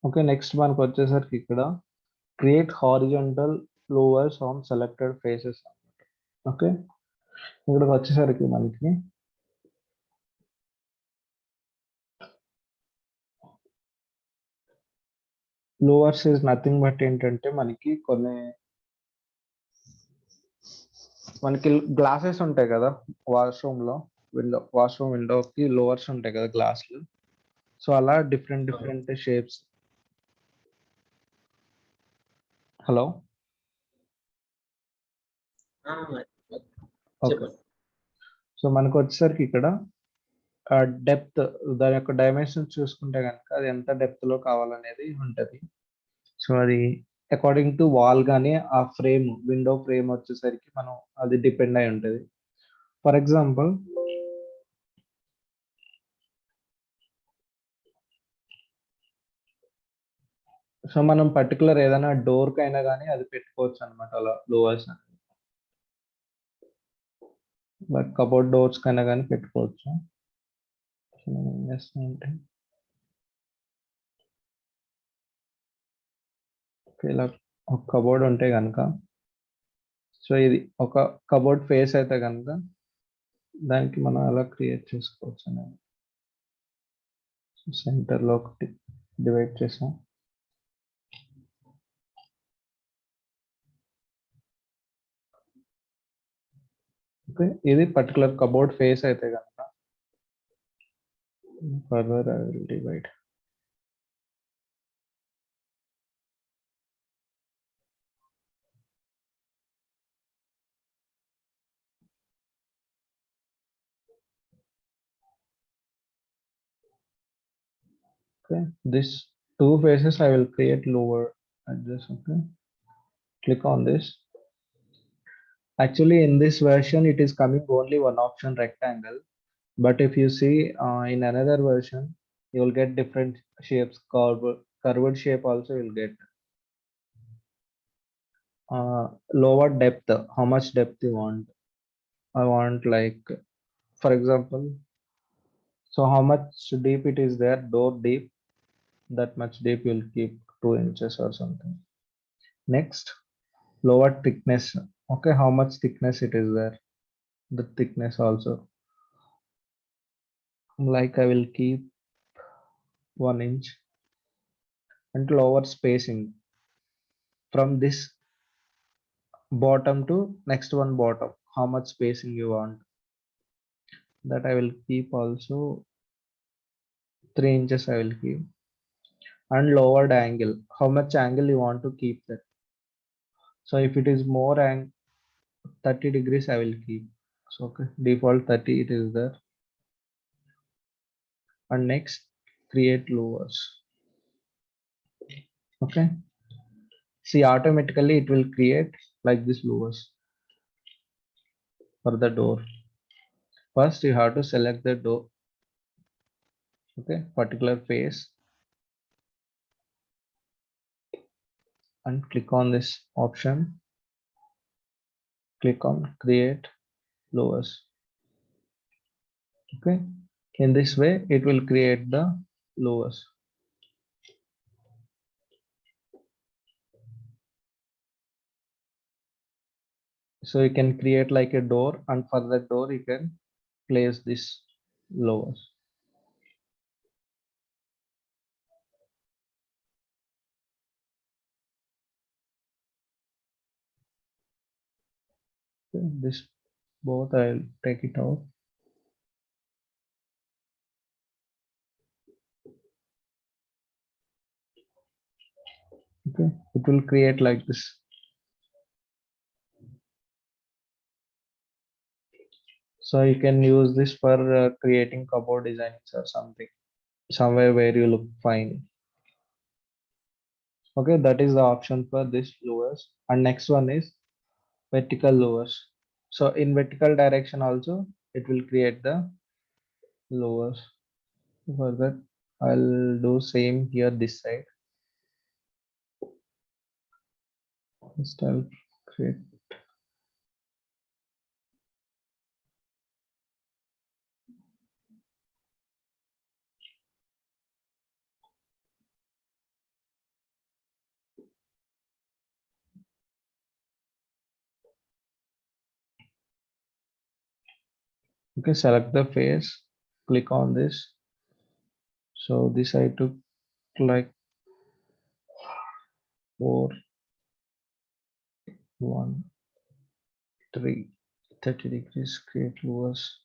Okay, next మనకు వచ్చేసరికి ఇక్కడ create horizontal flowers on selected faces. Okay, ఇక్కడికి వచ్చేసరికి మనకి ఫ్లోవర్స్ ఇస్ నథింగ్ బట్ ఏంటంటే మనకి గ్లాసెస్ ఉంటాయి కదా వాష్రూమ్ విండోకి లోవర్స్ ఉంటాయి కదా గ్లాసులు. సో అలా different shapes. Hello, okay. So మనకు వచ్చేసరికి ఇక్కడ డెప్త్, దాని యొక్క డైమెన్షన్ చూసుకుంటే కనుక అది ఎంత డెప్త్ లో కావాలనేది ఉంటది. సో అది అకార్డింగ్ టు వాల్ కానీ ఆ ఫ్రేమ్, విండో ఫ్రేమ్ వచ్చేసరికి మనం అది డిపెండ్ అయి ఉంటది. ఫర్ ఎగ్జాంపుల్ సో మనం పర్టికులర్ ఏదైనా డోర్ కైనా కానీ అది పెట్టుకోవచ్చు అనమాట, అలా లోవర్స్ అనేది. బట్ కబోర్డ్ డోర్స్ కైనా కానీ పెట్టుకోవచ్చు. సో మనం ఏం చేస్తామంటే ఇలా ఒక కబోర్డ్ ఉంటే కనుక, సో ఇది ఒక కబోర్డ్ ఫేస్ అయితే కనుక దానికి మనం అలా క్రియేట్ చేసుకోవచ్చు అనేది. సెంటర్లో ఒకటి డివైడ్ చేసాం. ఓకే, ఇది పర్టికులర్ కబోర్డ్ ఫేస్ అయితే కనుక further I will divide. Okay, this two faces I will create lower at this. Okay, click on this. Actually in this version it is coming only one option, rectangle, but if you see in another version you will get different shapes. Curved shape also you'll get. Lower depth, how much depth you want. I want like, for example, so how much deep it is there, door deep, that much deep you'll keep 2 inches or something. Next, lower thickness. Okay, how much thickness it is there, the thickness also, like I will keep 1 inch. And lower spacing from this bottom to next one bottom, how much spacing you want, that I will keep also 3 inches I will keep. And lowered angle, how much angle you want to keep that. So if it is more 30 degrees I will keep. So okay, default 30 it is there. And next, create lowers. Okay, see automatically it will create like this lowers for the door. First you have to select the door, okay, particular face, and click on this option, click on create lowers. Okay, in this way it will create the lowers. So you can create like a door, and for the door you can place this lowers. Okay, this both I'll take it out. Okay, it will create like this. So you can use this for creating cupboard designs or something, somewhere where you look fine. Okay, that is the option for this lowers. And next one is vertical lowers. So in vertical direction also it will create the lowers. For that I'll do same here this side. First I'll create. Okay, select the face, click on this. So this I took like 4, 1, 3, 30 degrees, create lowers.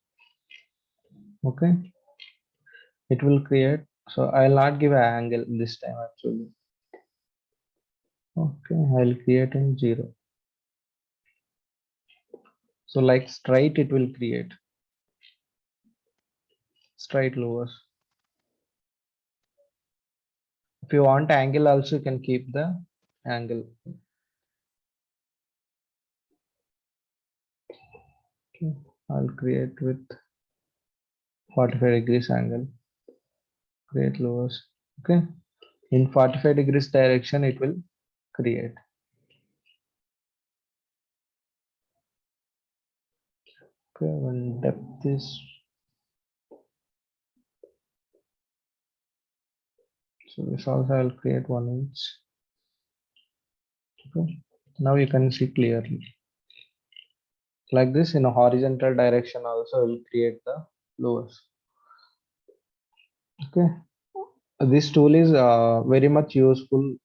Okay, it will create. So I'll not give an angle this time actually. Okay, I'll create in 0. So like straight it will create. Straight lowers. If you want angle also you can keep the angle. Okay, I'll create with 45 degrees angle. Create lowers. Okay, in 45 degrees direction it will create. Okay, when depth is, so this also I'll create 1 inch. Okay, now you can see clearly. Like this in a horizontal direction also will create the lowers. Okay, this tool is very much useful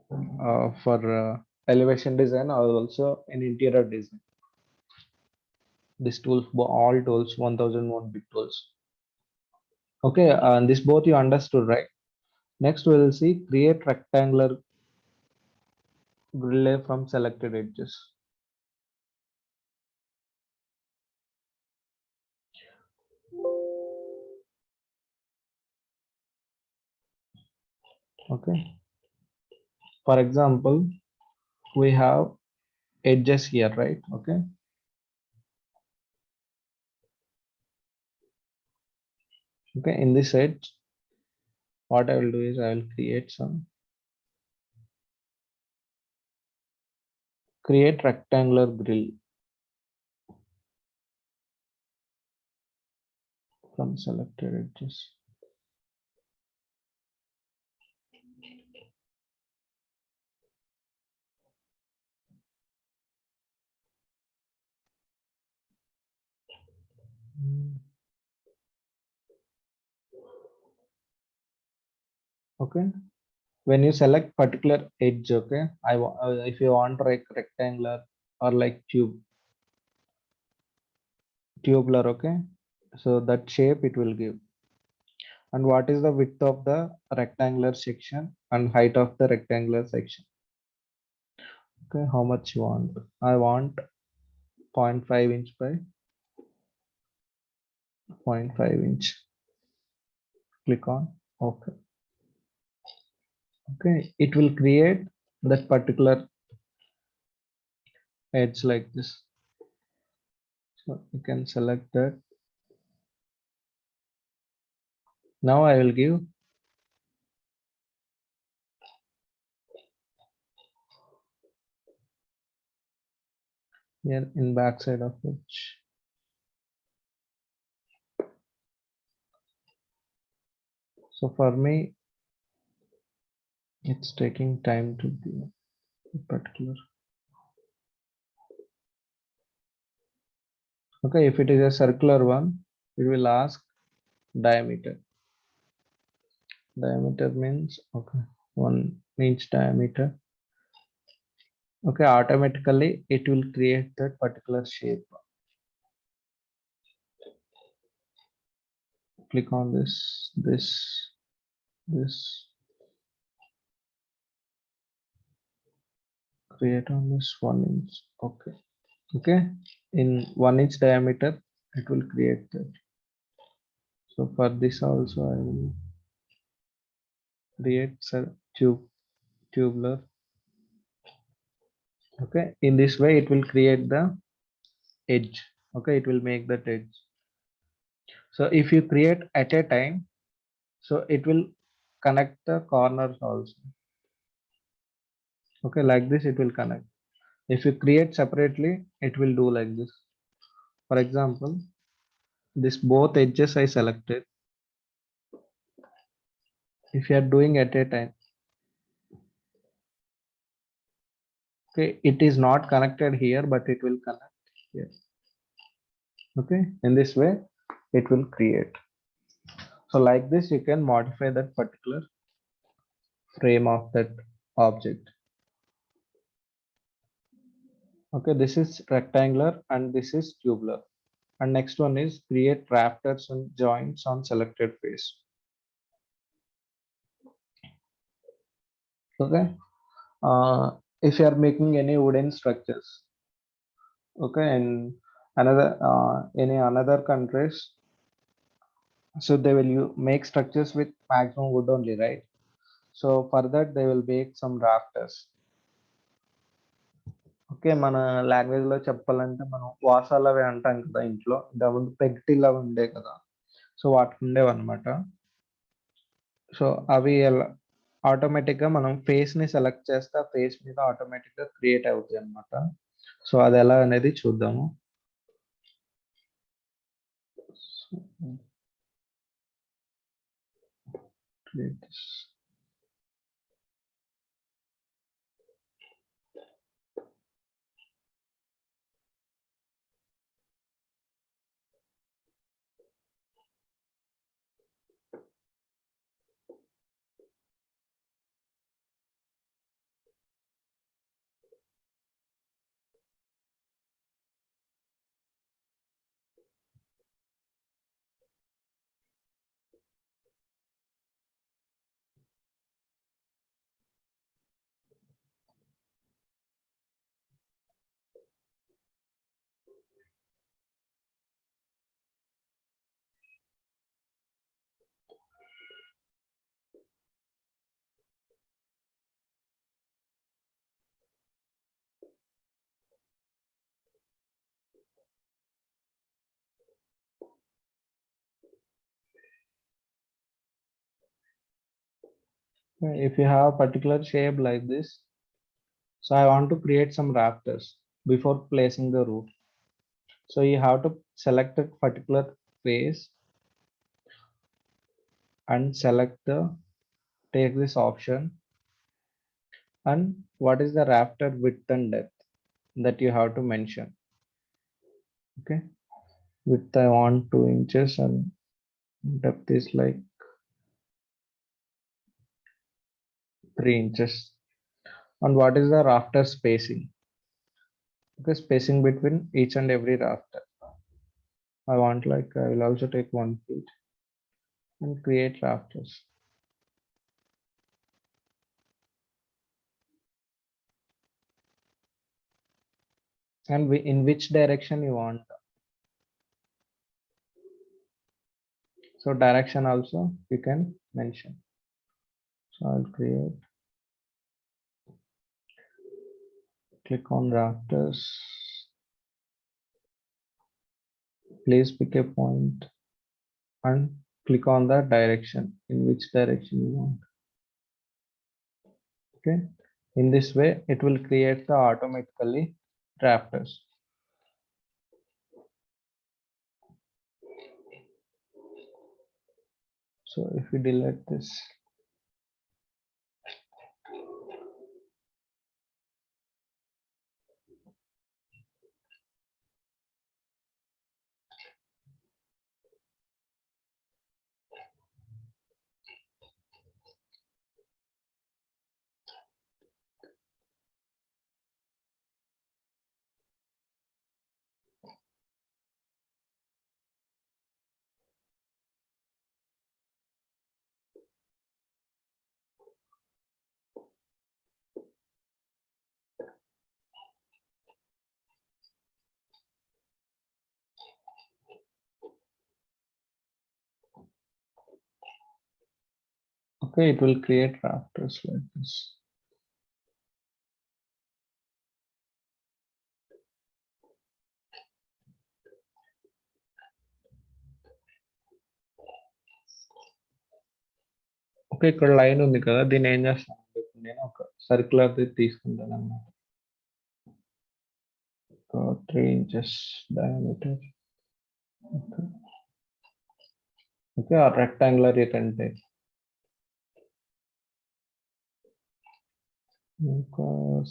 for elevation design or also in interior design. This tools, all tools, 1001 big tools. Okay, and this both you understood, right? Next we will see create rectangular relay from selected edges. Okay, for example, we have edges here, right? Okay, okay, in this edge, what I will do is I will create rectangular grill from selected edges. Okay, when you select particular edge, okay, if you want like rectangular or like tubular, okay, so that shape it will give. And what is the width of the rectangular section and height of the rectangular section? Okay, how much you want? I want 0.5 inch by 0.5 inch. Click on okay. Okay, it will create that particular edge like this. So you can select that. Now I will give here in back side of edge. So for me, it's taking time to be particular. Okay, if it is a circular one, it will ask diameter. Diameter means okay, 1 inch diameter. Okay, automatically it will create that particular shape. Click on this, create on this 1 inch. Okay, okay, in 1 inch diameter, it will create that. So for this also, I will create tubular. Okay, in this way, it will create the edge. Okay, it will make that edge. So if you create at a time, so it will connect the corners also. Okay, like this it will connect. If you create separately, it will do like this. For example, this both edges I selected. If you are doing at a time, okay, it is not connected here, but it will connect here. Okay, in this way, it will create. So like this, you can modify that particular frame of that object. Okay, this is rectangular and this is tubular. And next one is create rafters and joints on selected face. Okay, if you are making any wooden structures, okay, in another any another countries, so they will make structures with maximum wood only, right? So for that they will make some rafters. Okay. మన లాంగ్వేజ్‌లో చెప్పాలంటే మనం వాసాలవి అంటాం కదా ఇంట్లో. ఇంతకుముందు పెంకుటిల్లు అవి ఉండేవి కదా! సో, వాటికి ఉండేవన్నమాట. సో, అవి ఎలా ఆటోమేటిక్‌గా మనం ఫేస్‌ని సెలెక్ట్ చేస్తే ఆ ఫేస్ మీద ఆటోమేటిక్‌గా క్రియేట్ అవుతాయన్నమాట. సో, అదెలా అనేది చూద్దాము. So, create this. If you have a particular shape like this, so I want to create some rafters before placing the roof. So, you have to select a particular face and select the take this option and what is the rafter width and depth that you have to mention. Okay, width I want 2 inches and depth is like 3 inches. And what is the rafter spacing? Okay, spacing between each and every rafter. I want like I will also take 1 feet and create rafters. And in which direction you want. So direction also you can mention. So I'll create, click on rafters, please pick a point and click on the direction in which direction you want. Okay, in this way it will create the automatically rafters. So if we delete this, okay, it will create rafters like this. Okay. ఇక్కడ line ఉంది కదా! దీన్ని ఏం చేస్తాం నేను ఒక circular తీసుకుంటాను అన్నమాట. 3 inches diameter. Okay, or rectangular you can take.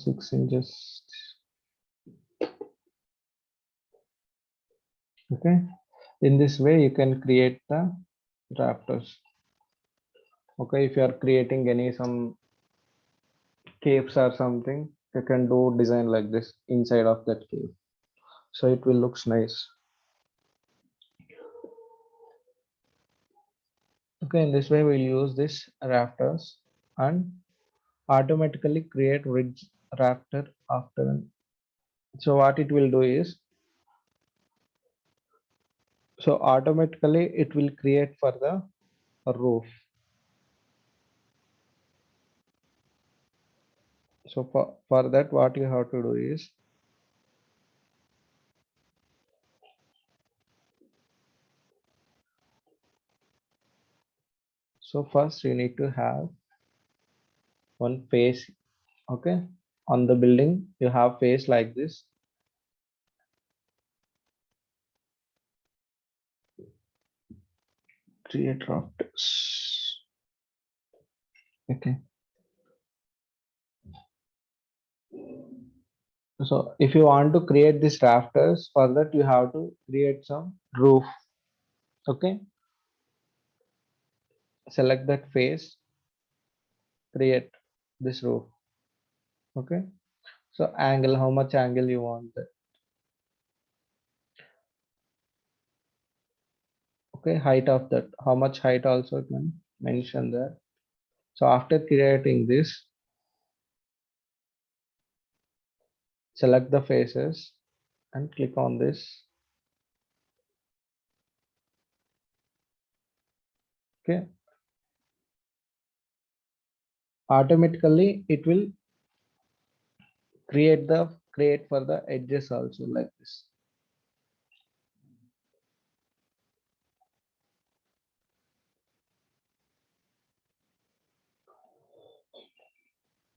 6 inches. Okay, in this way you can create the rafters. Okay, if you are creating some caves or something, you can do design like this inside of that cave, so it will looks nice. Okay, in this way we'll use this rafters and automatically create ridge rafter after. So what it will do is, so automatically it will create for the roof. So for that what you have to do is, so first you need to have one face. Okay, on the building you have face like this. Create rafters. Okay, so if you want to create these rafters, for that you have to create some roof. Okay, select that face, create this roof. Okay, so angle, how much angle you want that. Okay, height of that, how much height also you can mention there. So after creating this, select the faces and click on this. Okay, automatically it will create for the edges also like this.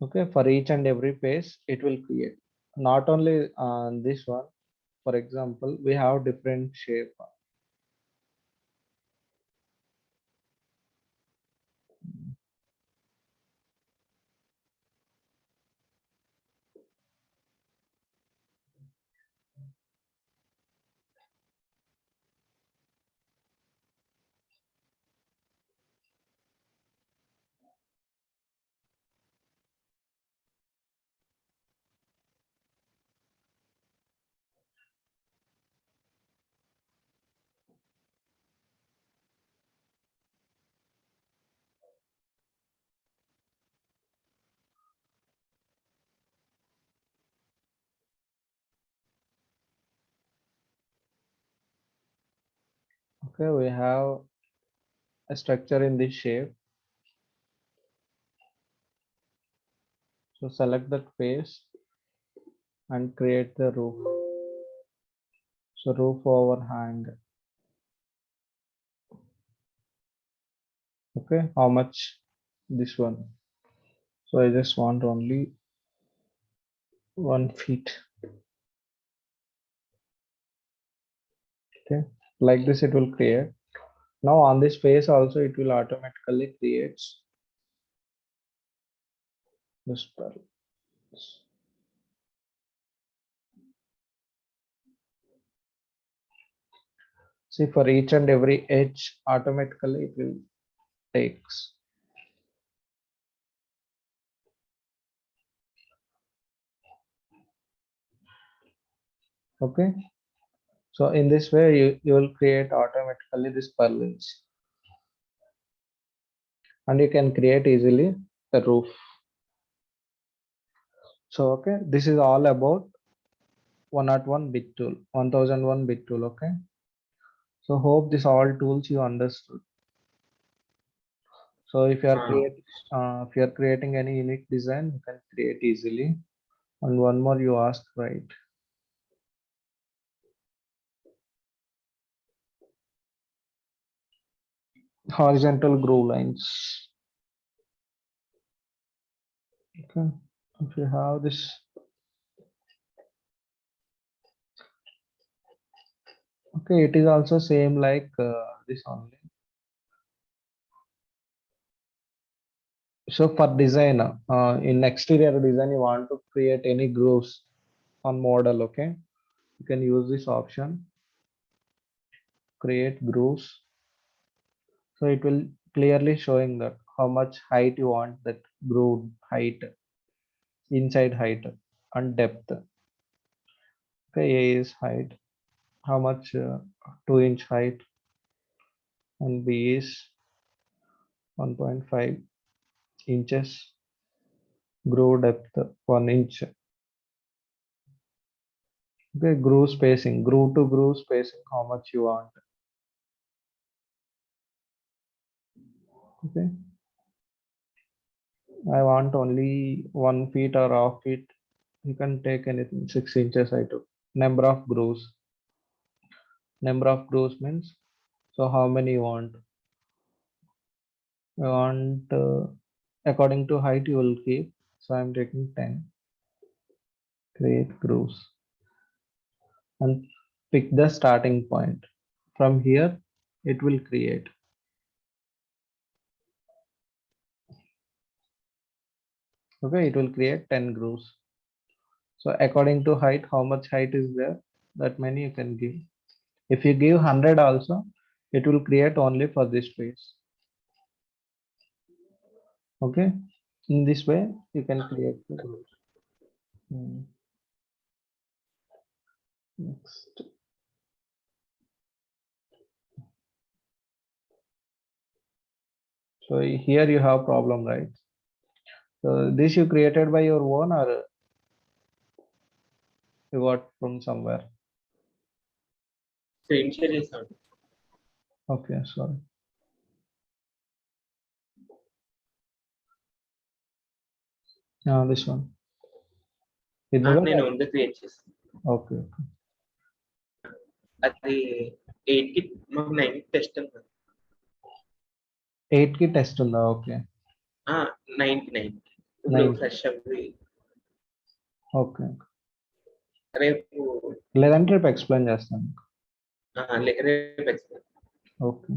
Okay, for each and every face it will create, not only this one. For example, we have different shape. Okay, we have a structure in this shape. So select that face and create the roof. So roof overhang. Okay, how much this one? So I just want only 1 feet. Okay, like this it will create. Now on this face also it will automatically creates this spell. See, for each and every edge automatically it will takes. Okay, so in this way you will create automatically this purlins, and you can create easily the roof. So okay, this is all about 101 bit tool, 1001 bit tool. Okay, so hope this all tools you understood. So if you are if you are creating any unique design, you can create easily. And one more you asked, right? Horizontal groove lines. Okay, if you have this, okay, it is also same like this only. So for design, in exterior design, you want to create any grooves on model, okay? You can use this option, create grooves. So it will clearly showing that how much height you want that groove height, inside height and depth. Okay, A is height, how much 2-inch height, and B is 1.5 inches, groove depth 1 inch. Okay, groove spacing, groove to groove spacing, how much you want. Okay, I want only 1 feet or half feet. You can take anything. 6 inches I took. Number of grooves. Number of grooves means, so how many you want? You want according to height you will keep. So I'm taking 10. Create grooves and pick the starting point. From here it will create. Okay, it will create 10 grooves. So according to height, how much height is there? That many you can give. If you give 100 also, it will create only for this space. Okay, in this way you can create the grooves. Next. So here you have problem, right? So this you created by your own or you got from somewhere? Screenshot చేసాను. Okay, sorry. This one. నేను ఓన్గా create చేస్తాను. Okay. అది 8 కి మాకు 9 test ఉంది. 8 కి test ఉందా? ఓకే. 9 కి 9 ఇప్పుడు ఫ్రెష్ అవి. ఓకే. రేపు లేదంటే రేపు ఎక్స్ప్లెయిన్ చేస్తాను. రేపు ఎక్స్ప్లెయిన్. ఓకే.